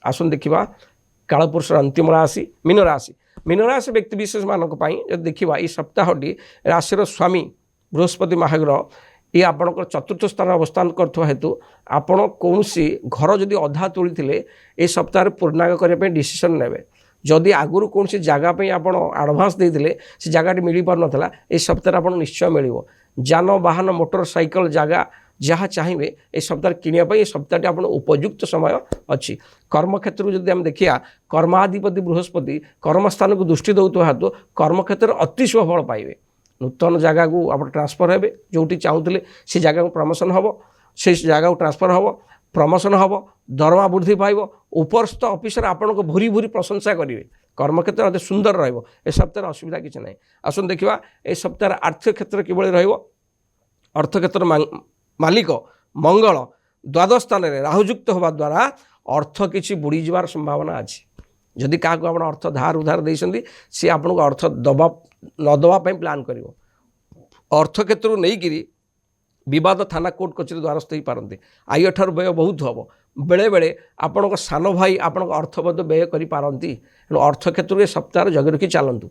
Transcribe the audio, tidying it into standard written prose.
आसन देखा कालपुरुष अंतिम राशि मीन राशि व्यक्ति विशेष मानक जब देखा ये सप्ताहटी राशि स्वामी बृहस्पति महाग्रह ये आपणकर चतुर्थ स्थान अवस्थान करथवा हेतु आपण कौन घर जदि अधा तोड़ी थे ये सप्ताह पूर्णांग करने डिसीजन नेबे जदि आगुरी कौन जगह आप आडभांस देते से जगह मिल पार नाला ये सप्ताह आप निश्चय मिल जान वाहन मोटर साइकिल जगह जहाँ चाहिए ये सप्ताह किनिया ये सप्ताह आप उपयुक्त समय अच्छी कर्म क्षेत्र जब आम देखिया कर्माधिपति बृहस्पति कर्मस्थान को दृष्टि दौता हेतु कर्म क्षेत्र अति शुभ फल पाइबे नूतन जगह को आप ट्रांसफर हे जो चाहूले से जगह को प्रमोशन हम से जगह को ट्रांसफर हम प्रमोशन हम दरमा वृद्धि पाइब उपरस्थ ऑफिसर आपण को भूरी भूरी प्रशंसा करेंगे कर्मक्षेत्र अति सुंदर रहिबो ए सप्ताह असुविधा किसी ना आसन देखा ए सप्ताह आर्थिक क्षेत्र किभଳି रहिबो अर्थ क्षेत्र मालिक मंगल द्वादश स्थान में राहुयुक्त होगा द्वारा अर्थ किसी बुड़ी जबार संभावना अच्छी जदि क्या आप अर्थ धार उधार देते सी आपको अर्थ दबा न दवाई प्लां कर अर्थ क्षेत्र नहीं कि विवाद थाना कोर्ट कचेरी द्वारस्थ हो पारती आय ठार व्यय बहुत हम बेले बेले आपण सान भाई आपण अर्थबद्ध व्यय करपारती अर्थ क्षेत्र में सप्ताह जगि रखी चलतु